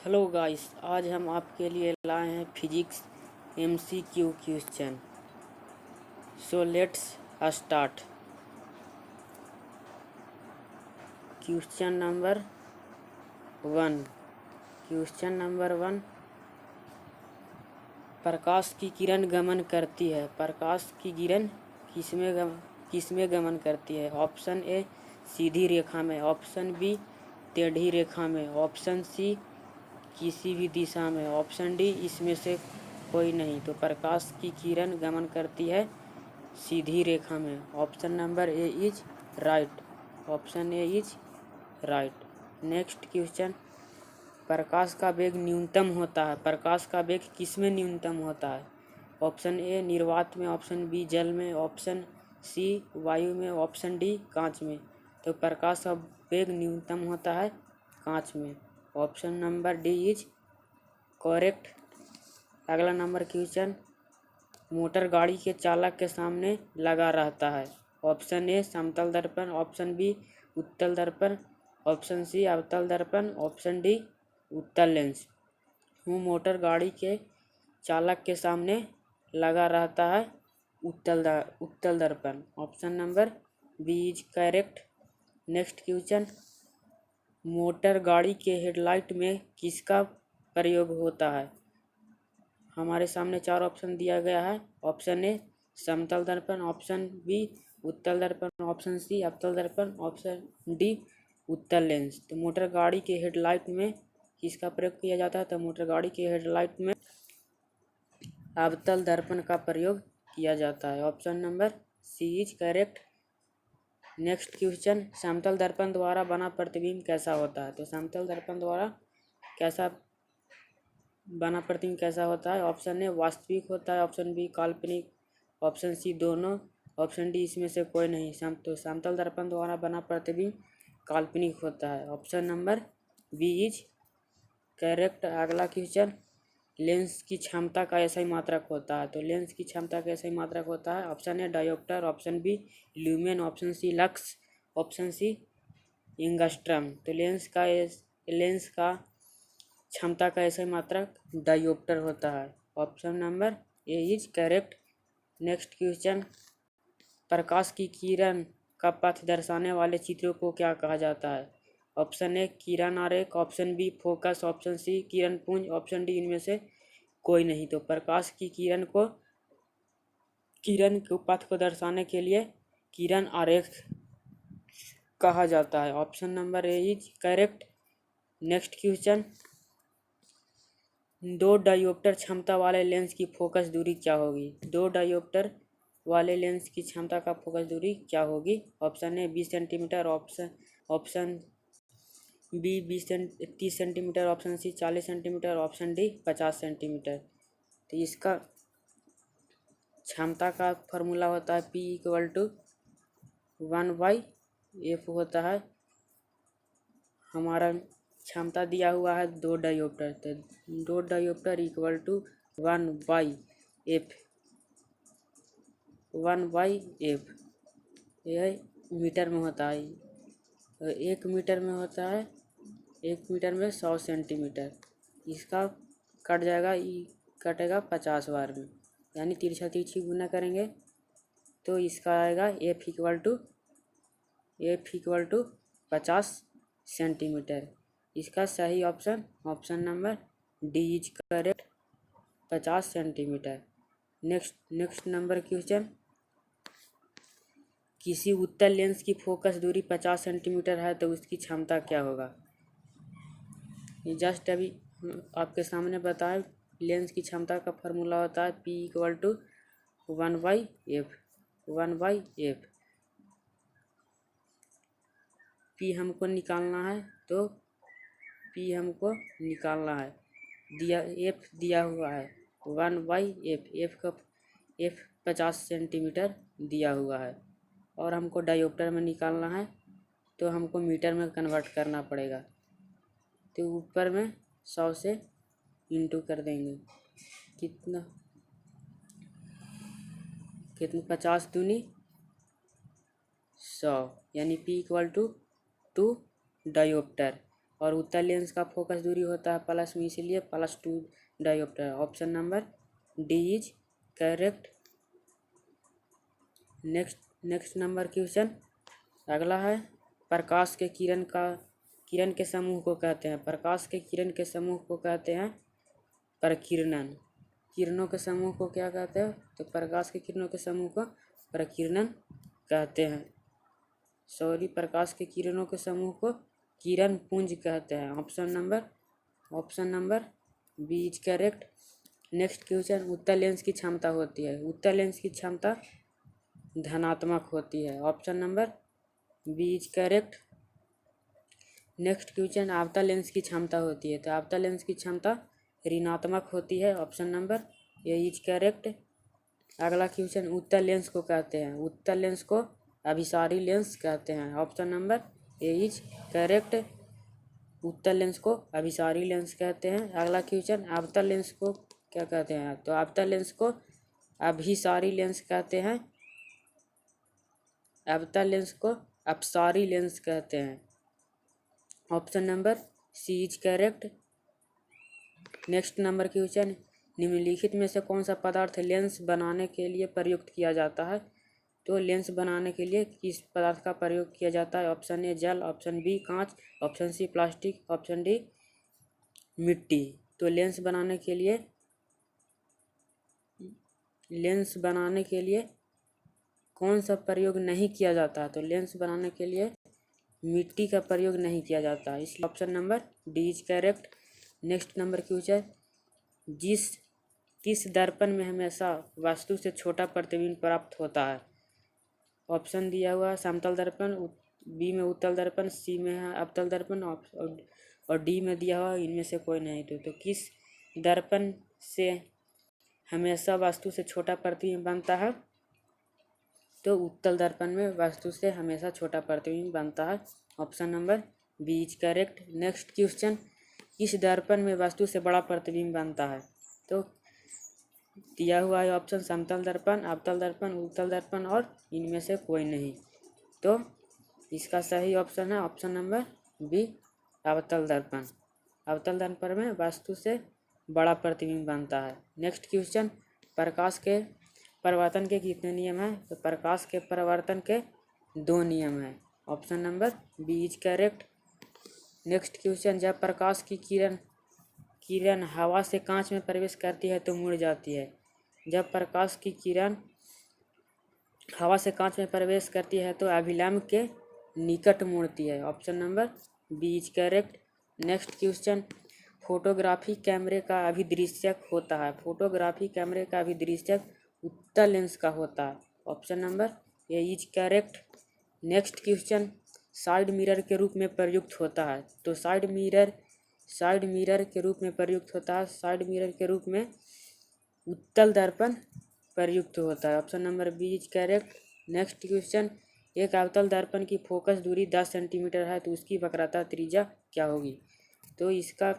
Hello guys, आज हम आपके लिए लाए हैं physics MCQ question. So let's start. Question number 1। प्रकाश की किरण गमन करती है। प्रकाश की किरण किसमें गमन करती है? ऑप्शन ए सीधी रेखा में, ऑप्शन बी टेढ़ी रेखा में, ऑप्शन सी किसी भी दिशा में, ऑप्शन डी इसमें से कोई नहीं। तो प्रकाश की किरण गमन करती है सीधी रेखा में। Option number A is right. Option A is right. Next question. प्रकाश का वेग न्यूनतम होता है। प्रकाश का वेग किसमें न्यूनतम होता है? ऑप्शन ए निर्वात में, ऑप्शन बी जल में, ऑप्शन सी वायु में, ऑप्शन डी कांच में। तो प्रकाश का वेग न्यूनतम होता है कांच में। Option number D is correct. अगला नंबर क्वेश्चन। मोटर गाड़ी के चालक के सामने लगा रहता है। ऑप्शन ए समतल दर्पण, ऑप्शन बी उत्तल दर्पण, ऑप्शन सी अवतल दर्पण, ऑप्शन डी उत्तल लेंस। मोटर गाड़ी के चालक के सामने लगा रहता है उत्तल दर्पण। Option number B is correct. Next question. Motor गाड़ी के हेडलाइट में किसका प्रयोग होता है? हमारे सामने 4 ऑप्शन दिया गया है। ऑप्शन ए समतल दर्पण, ऑप्शन बी उत्तल दर्पण, ऑप्शन सी अवतल दर्पण, ऑप्शन डी उत्तल लेंस। तो मोटर गाड़ी के हेडलाइट में किसका प्रयोग किया जाता है? तो मोटर गाड़ी के हेडलाइट में अवतल दर्पण का प्रयोग किया जाता है। Option number C is correct. Next question. समतल दर्पण द्वारा बना प्रतिबिंब कैसा होता है? तो समतल दर्पण द्वारा बना प्रतिबिंब कैसा होता है? ऑप्शन ए वास्तविक होता है, ऑप्शन बी काल्पनिक, ऑप्शन सी दोनों, ऑप्शन डी इसमें से कोई नहीं। तो समतल दर्पण द्वारा बना प्रतिबिंब काल्पनिक होता है। Option number B is correct. अगला क्वेश्चन। लेंस की क्षमता का ऐसा ही मात्रक होता है। तो लेंस की क्षमता का ऐसा ही मात्रक होता है। Option A dioptre, option B lumen, option C lux, option C angstrom. तो लेंस का क्षमता का ऐसा ही मात्रक डायोप्टर होता है। Option number A is correct. Next question. प्रकाश की किरण का पथ दर्शाने वाले चित्रों को क्या कहा जाता है? ऑप्शन ए किरण आरेख, option B focus, option C किरण पुंज, ऑप्शन डी इनमें से कोई नहीं। तो प्रकाश की किरण को पथ को दर्शाने के लिए किरण आरेख कहा जाता है। Option number A is correct. Next question. 2 dioptre क्षमता वाले लेंस की फोकस दूरी क्या होगी? 2 डायोप्टर वाले लेंस की क्षमता का फोकस दूरी क्या होगी? Option A 20 centimetre, option B 30 centimetre, option C 40 centimetre, option D 50 centimetre. तो इसका क्षमता का फॉर्मूला होता है P = 1/f होता है। हमारा क्षमता दिया हुआ है 2 डायोप्टर, तो 2 डायोप्टर = 1/f। यह मीटर में होता है। तो 1 मीटर में होता है, 1 मीटर में 100 सेंटीमीटर। इसका कटेगा 50 बार में, यानी तिरछी गुना करेंगे तो इसका आएगा F = 50 सेंटीमीटर। इसका सही option number D is correct, 50 centimetre. Next number question. किसी उत्तल लेंस की फोकस दूरी 50 सेंटीमीटर है तो उसकी क्षमता क्या होगा? ये जस्ट अभी आपके सामने बताएं। लेंस की क्षमता का फॉर्मूला होता है P = 1/f। P हमको निकालना है, तो P हमको निकालना है। F दिया हुआ है 1/f। F 50 सेंटीमीटर दिया हुआ है और हमको डायोप्टर में निकालना है, तो हमको मीटर में कन्वर्ट करना पड़ेगा। तो ऊपर में 100 से इंटू कर देंगे। कितना 50 दूनी 100, यानी P = 2 डायोप्टर। और उत्तल लेंस का फोकस दूरी होता है प्लस में, इसलिए +2 dioptre. Option number D is correct. Next number question अगला है, प्रकाश के किरण के समूह को कहते हैं, प्रकाश के किरण के समूह को कहते हैं प्रकीर्णन। किरणों के समूह को क्या कहते हैं? तो प्रकाश के किरणों के समूह को प्रकीर्णन कहते हैं। प्रकाश के किरणों के समूह को किरण पुंज कहते हैं। Option number B is correct. Next question, उत्तल लेंस की क्षमता होती है, उत्तल लेंस की क्षमता धनात्मक होती है। Option number B is correct. Next question, अवतल लेंस की क्षमता होती है, तो अवतल लेंस की क्षमता ऋणात्मक होती है। Option number A is correct. अगला क्वेश्चन, उत्तल लेंस को कहते हैं, उत्तल लेंस को अभिसारी लेंस कहते हैं। Option number A is correct. उत्तल लेंस को अभिसारी लेंस कहते हैं। अगला क्वेश्चन, अवतल लेंस को क्या कहते हैं? तो अवतल लेंस को अभिसारी लेंस कहते हैं, अवतल लेंस को अपसारी लेंस कहते हैं। Option number C is correct. Next number question, निम्नलिखित में से कौन सा पदार्थ लेंस बनाने के लिए प्रयुक्त किया जाता है? तो लेंस बनाने के लिए किस पदार्थ का प्रयोग किया जाता है? ऑप्शन ए जल, ऑप्शन बी कांच, option C plastic, option D मिट्टी। तो लेंस बनाने के लिए कौन सा प्रयोग नहीं किया जाता है? तो लेंस बनाने के लिए मिट्टी का प्रयोग नहीं किया जाता, इसलिए option number D is correct. Next number question, किस दर्पण में हमेशा वस्तु से छोटा प्रतिबिंब प्राप्त होता है? ऑप्शन दिया हुआ है समतल दर्पण, बी में उत्तल दर्पण, सी में है अवतल दर्पण और डी में दिया हुआ इनमें से कोई नहीं। तो किस दर्पण से हमेशा वस्तु से छोटा प्रतिबिंब बनता है? तो उत्तल दर्पण में वस्तु से हमेशा छोटा प्रतिबिंब बनता है। Option number B is correct. Next question, इस दर्पण में वस्तु से बड़ा प्रतिबिंब बनता है? तो दिया हुआ है ऑप्शन समतल दर्पण, अवतल दर्पण, उत्तल दर्पण और इनमें से कोई नहीं। तो इसका सही ऑप्शन है ऑप्शन नंबर बी अवतल दर्पण। अवतल दर्पण में वस्तु से बड़ा प्रतिबिंब बनता है। नेक्स्ट क्वेश्चन, प्रकाश के परावर्तन के कितने नियम हैं? तो प्रकाश के परावर्तन के 2 नियम हैं। Option number B is correct. Next question, जब प्रकाश की किरण हवा से कांच में प्रवेश करती है तो मुड़ जाती है। जब प्रकाश की किरण हवा से कांच में प्रवेश करती है तो अभिलंब के निकट मुड़ती है। Option number B is correct. Next question, photography कैमरे का अभिदृश्यक होता है, फोटोग्राफी कैमरे का अभिदृश्यक उत्तल लेंस का होता है। Option number A is correct. Next question, side mirror के रूप में प्रयुक्त होता है। तो साइड मिरर के रूप में प्रयुक्त होता है, साइड मिरर के रूप में उत्तल दर्पण प्रयुक्त होता है। Option number B is correct. Next question, एक अवतल दर्पण की फोकस दूरी 10 सेंटीमीटर है तो उसकी वक्रता त्रिज्या क्या होगी? तो इसका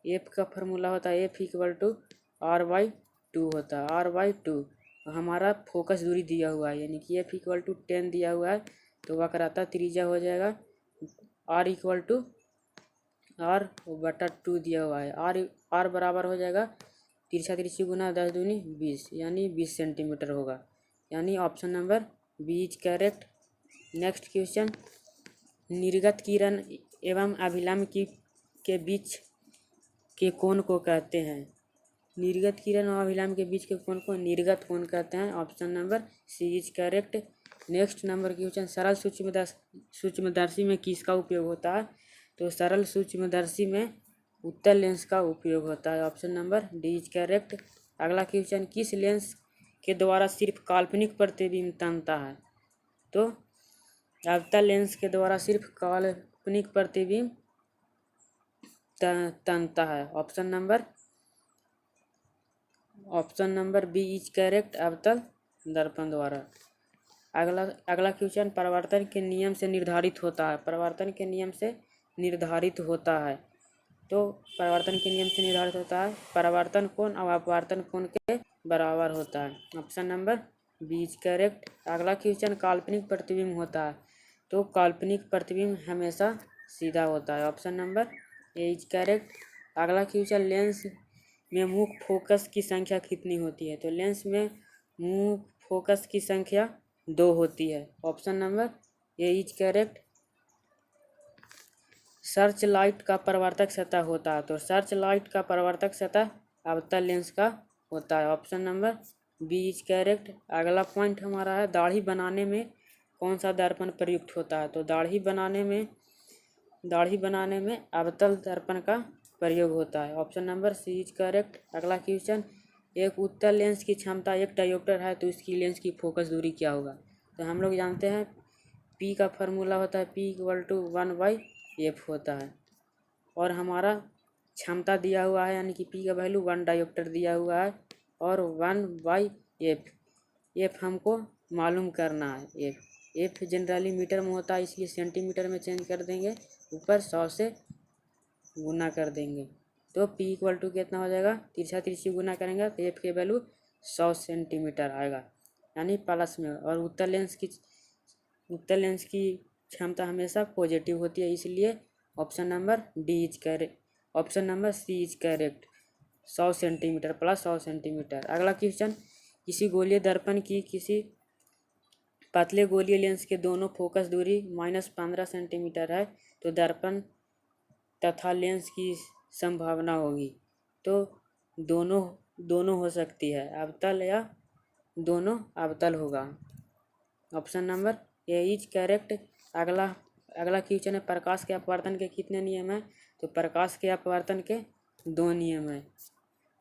एफ का फार्मूला होता है F=R/2 होता है, R/2। हमारा फोकस दूरी दिया हुआ है यानी कि F=10 दिया हुआ है, तो वक्रता त्रिज्या हो जाएगा R/2 दिया हुआ है। R बराबर हो जाएगा तिरछा तिरछी गुना 10 दूनी 20 यानी 20 सेंटीमीटर होगा, यानी option number B is correct. Next question, निर्गत किरण एवं अभिलंब के बीच के कोण को कहते हैं? निर्गत किरण और अभिलंब के बीच के कोण को निर्गत कोण कहते हैं। Option number C is correct. Next number question, सरल सूक्ष्मदर्शी में किसका उपयोग होता है? तो सरल सूक्ष्मदर्शी में उत्तल लेंस का उपयोग होता है। Option number D is correct. अगला क्वेश्चन, किस लेंस के द्वारा सिर्फ काल्पनिक प्रतिबिंब तनता है? तो अवतल लेंस के द्वारा सिर्फ काल्पनिक प्रतिबिंब तनता है। Option number B is correct, अवतल दर्पण द्वारा। अगला क्वेश्चन, परावर्तन के नियम से निर्धारित होता है, परावर्तन के नियम से निर्धारित होता है। तो परावर्तन के नियम से निर्धारित होता है परावर्तन कोण और अपवर्तन कोण के बराबर होता है। Option number B is correct. अगला क्वेश्चन, काल्पनिक प्रतिबिंब होता है, तो काल्पनिक प्रतिबिंब हमेशा सीधा होता है। ऑप्शन नंबर ये इज करेक्ट। अगला क्वेश्चन, लेंस में मुख्य फोकस की संख्या कितनी होती है? तो लेंस में मुख्य फोकस की संख्या 2 होती है। Option number A is correct. Search light का परावर्तक सतह होता है, तो सर्च लाइट का परावर्तक सतह अवतल लेंस का होता है। Option number B is correct. अगला पॉइंट हमारा है, दाढ़ी बनाने में कौन सा दर्पण प्रयुक्त होता है? तो दाढ़ी बनाने में अवतल दर्पण का प्रयोग होता है। Option number C is correct. अगला क्वेश्चन, एक उत्तल लेंस की क्षमता 1 डायोप्टर है, तो इसकी लेंस की फोकस दूरी क्या होगा? तो हम लोग जानते हैं पी का फार्मूला होता है P = 1/f होता है, और हमारा क्षमता दिया हुआ है, यानी कि P का वैल्यू 1 डायोप्टर दिया हुआ है, और 1/f हमको मालूम करना है। f जनरली मीटर में होता है, इसलिए सेंटीमीटर में चेंज कर देंगे, ऊपर 100 से गुना कर देंगे, तो P = कितना हो जाएगा? तिरछा तिरछी गुना करेंगे तो f के वैल्यू 100 सेंटीमीटर आएगा, यानी प्लस में। और उत्तल लेंस की क्षमता हमेशा पॉजिटिव होती है, इसलिए option number D is correct. Option number C is correct, 100 centimetre plus 100 centimetre. अगला क्वेश्चन, किसी गोलीय दर्पण की किसी पतले गोलीय लेंस के दोनों फोकस दूरी -15 सेंटीमीटर है, तो दर्पण तथा लेंस की संभावना होगी, तो दोनों हो सकती है, अवतल या दोनों अवतल होगा। Option number A is correct. अगला क्वेश्चन है, प्रकाश के अपवर्तन के कितने नियम हैं? तो प्रकाश के अपवर्तन के 2 नियम हैं।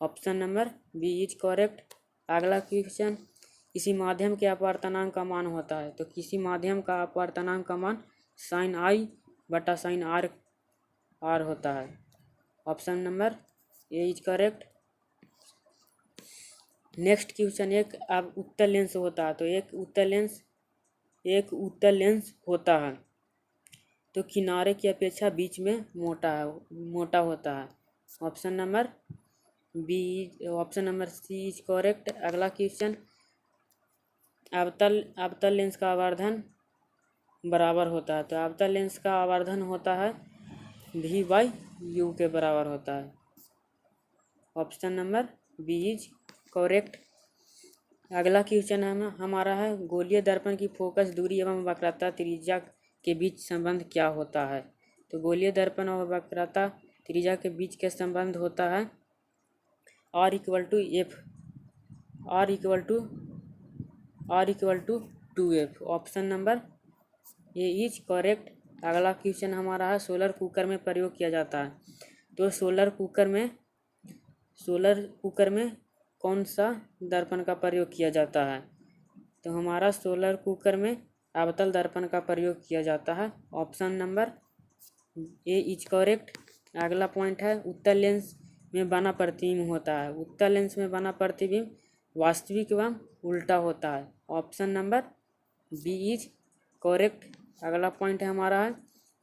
Option number B is correct. अगला क्वेश्चन, किसी माध्यम के अपवर्तनांक का मान होता है, तो किसी माध्यम का अपवर्तनांक का मान sin I/sin R होता है। Option number A is correct. Next question, एक अब उत्तल लेंस होता है, तो एक उत्तल लेंस होता है, तो किनारे की अपेक्षा बीच में मोटा होता है। Option number C is correct. अगला क्वेश्चन, अवतल लेंस का आवर्धन बराबर होता है, तो अवतल लेंस का आवर्धन होता है V/U के बराबर होता है। Option number B is correct. अगला क्वेश्चन हमारा है, गोलीय दर्पण की फोकस दूरी एवं वक्रता त्रिज्या के बीच संबंध क्या होता है? तो गोलीय दर्पण और वक्रता त्रिज्या के बीच के संबंध होता है R = 2f। Option number A is correct. अगला क्वेश्चन हमारा है, सोलर कुकर में प्रयोग किया जाता है, तो सोलर कुकर में कौन सा दर्पण का प्रयोग किया जाता है? तो हमारा सोलर कुकर में अवतल दर्पण का प्रयोग किया जाता है। Option number A is correct. अगला पॉइंट है, उत्तल लेंस में बना प्रतिबिंब होता है, उत्तल लेंस में बना प्रतिबिंब वास्तविक एवं उल्टा होता है। Option number B is correct. अगला पॉइंट है हमारा है,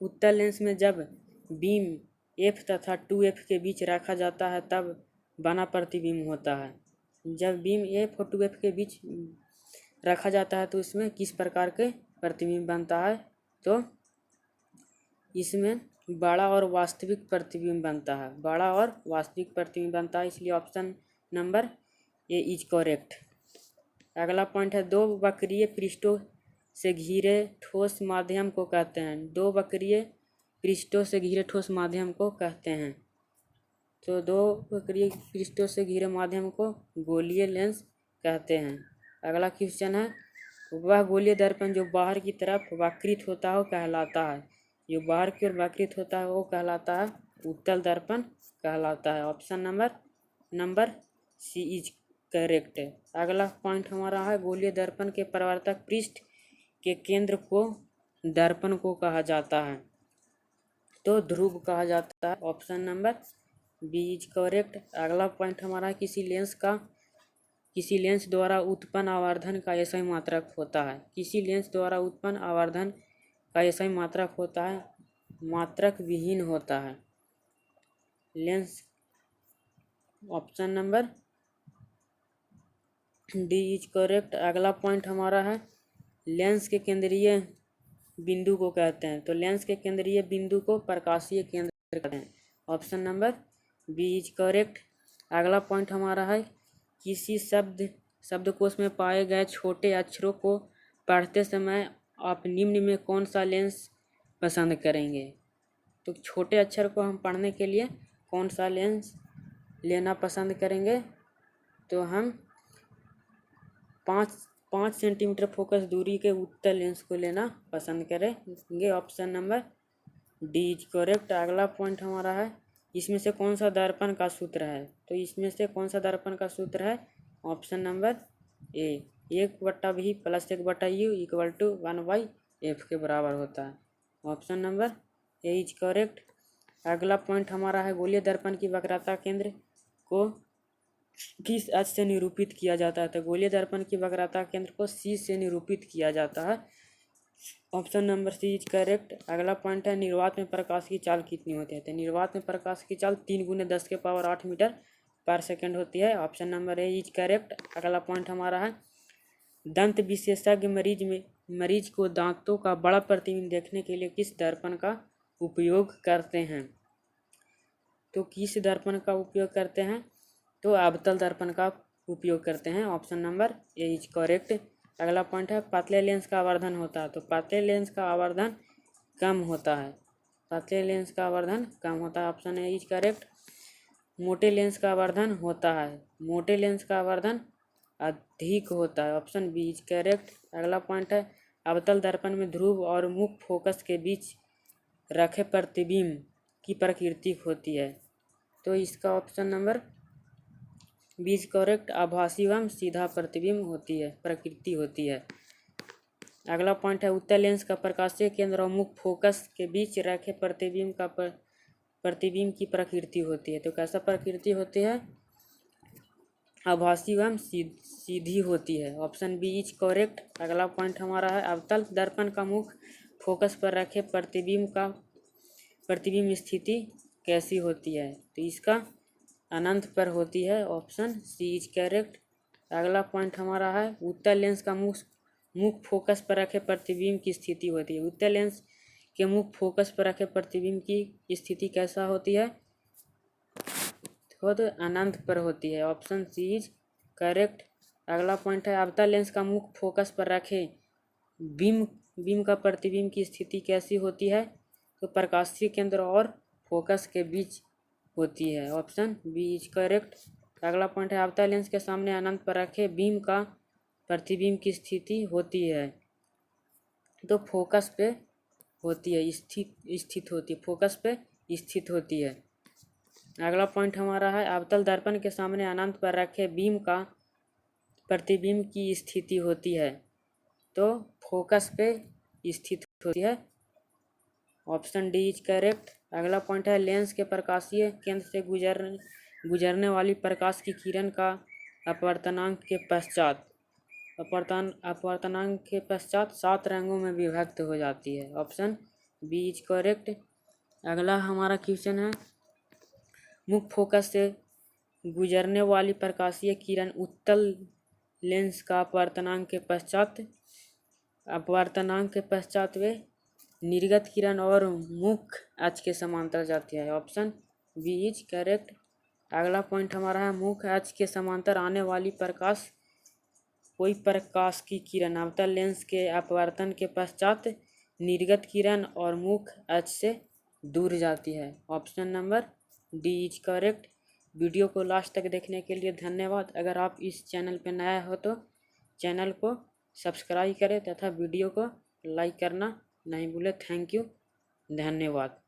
उत्तल लेंस में जब बीम f तथा 2f के बीच रखा जाता है तब बना प्रतिबिंब होता है। जब बीम f और 2f के बीच रखा जाता है तो इसमें किस प्रकार के प्रतिबिंब बनता है? तो इसमें बड़ा और वास्तविक प्रतिबिंब बनता है, इसलिए option number A is correct. अगला पॉइंट है, दो वक्रीय पृष्ठों से घिरे ठोस माध्यम को कहते हैं। दो वक्रीय पृष्ठों से घिरे ठोस माध्यम को कहते हैं, तो दो वक्रीय पृष्ठों से घिरे माध्यम को गोलीय लेंस कहते हैं। अगला क्वेश्चन है, वह गोलीय दर्पण जो बाहर की तरफ वक्रित होता है वो कहलाता है, जो बाहर की ओर वक्रित होता है वो कहलाता है उत्तल दर्पण कहलाता है। Option number C is correct. अगला पॉइंट हमारा है, गोलीय दर्पण के परावर्तक पृष्ठ के केंद्र को दर्पण को कहा जाता है, तो ध्रुव कहा जाता है। Option number B is correct. अगला पॉइंट हमारा, किसी लेंस द्वारा उत्पन्न आवर्धन का SI मात्रक होता है, किसी लेंस द्वारा उत्पन्न आवर्धन का SI मात्रक होता है, मात्रक विहीन होता है lens. Option number D is correct. अगला पॉइंट हमारा है, लेंस के केंद्रीय बिंदु को कहते हैं, तो लेंस के केंद्रीय बिंदु को प्रकाशीय केंद्र कहते हैं। Option number B is correct. अगला पॉइंट हमारा है, किसी शब्दकोश में पाए गए छोटे अक्षरों को पढ़ते समय आप निम्न में कौन सा लेंस पसंद करेंगे। तो छोटे अक्षर को हम पढ़ने के लिए कौन सा लेंस लेना पसंद करेंगे, तो हम 5 सेंटीमीटर फोकस दूरी के उत्तल लेंस को लेना पसंद करेंगे। Option number D is correct. अगला पॉइंट हमारा है, इसमें से कौन सा दर्पण का सूत्र है। तो इसमें से कौन सा दर्पण का सूत्र है, ऑप्शन नंबर ए 1/v + 1/u = 1/f के बराबर होता है। Option number A is correct. अगला पॉइंट हमारा है, गोलीय दर्पण की वक्रता केंद्र को किस अक्ष से निरूपित किया जाता है। तो गोलीय दर्पण की वक्रता केंद्र को सी से निरूपित किया जाता है। Option number C is correct. अगला पॉइंट है, निर्वात में प्रकाश की चाल कितनी होती है। तो निर्वात में प्रकाश की चाल 3 × 10⁸ मीटर पर सेकेंड होती है। Option number A is correct. अगला पॉइंट हमारा है, दंत विशेषज्ञ मरीज को दांतों का बड़ा प्रतिबिंब देखने के लिए किस दर्पण का उपयोग करते हैं। तो किस दर्पण का उपयोग करते हैं, तो अवतल दर्पण का उपयोग करते हैं। Option number A is correct. अगला पॉइंट है, पतले लेंस का आवर्धन होता है। तो पतले लेंस का आवर्धन कम होता है। पतले लेंस का आवर्धन कम होता है। Option A is correct. मोटे लेंस का आवर्धन होता है। मोटे लेंस का आवर्धन अधिक होता है। Option B is correct. अगला पॉइंट है, अवतल दर्पण में ध्रुव और मुख्य फोकस के बीच रखे प्रतिबिंब की प्रकृति होती है। तो इसका option number B is correct. आभासी एवं सीधा प्रतिबिंब होती है, प्रकृति होती है। अगला पॉइंट है, उत्तल लेंस का प्रकाशीय केंद्र और मुख्य फोकस के बीच रखे प्रतिबिंब की प्रकृति होती है। तो कैसा प्रकृति होती है, आभासी एवं सीधी होती है। Option B is correct. अगला पॉइंट हमारा है, अवतल दर्पण का मुख्य फोकस पर रखे प्रतिबिंब स्थिति कैसी होती है। तो इसका अनंत पर होती है। Option C is correct. अगला पॉइंट हमारा है, उत्तल लेंस का मुख्य फोकस पर रखे प्रतिबिंब की स्थिति होती है। उत्तल लेंस के मुख्य फोकस पर रखे प्रतिबिंब की स्थिति कैसा होती है, तो अनंत पर होती है। Option C is correct. अगला पॉइंट है, अवतल लेंस का मुख्य फोकस पर रखे बीम का प्रतिबिंब की स्थिति कैसी होती है, तो प्रकाशीय केंद्र और फोकस के बीच होती है। Option B is correct. अगला पॉइंट है, अवतल लेंस के सामने अनंत पर रखे बीम का प्रतिबिंब की स्थिति होती है, तो फोकस पे होती है, स्थित होती है, फोकस पे स्थित होती है। अगला पॉइंट हमारा है, अवतल दर्पण के सामने अनंत पर रखे बीम का प्रतिबिंब की स्थिति होती है, तो फोकस पे स्थित होती है। Option D is correct. अगला पॉइंट है, लेंस के प्रकाशीय केंद्र से गुजरने वाली प्रकाश की किरण का अपवर्तनांक के पश्चात 7 रंगों में विभक्त हो जाती है। Option B is correct. अगला हमारा क्वेश्चन है, मुख्य फोकस से गुजरने वाली प्रकाशीय किरण उत्तल लेंस का अपवर्तनांक के पश्चात वे निर्गत किरण और मुख्य अक्ष के समांतर जाती है। Option B is correct. अगला पॉइंट हमारा है, मुख्य अक्ष के समांतर आने वाली कोई प्रकाश की किरण अवतल लेंस के अपवर्तन के पश्चात निर्गत किरण और मुख्य अक्ष से दूर जाती है। Option number D is correct. Video को लास्ट तक देखने के लिए धन्यवाद। अगर आप इस चैनल पर नया हो तो चैनल को सब्सक्राइब करें तथा वीडियो को लाइक करना नहीं भूलें। थैंक यू, धन्यवाद।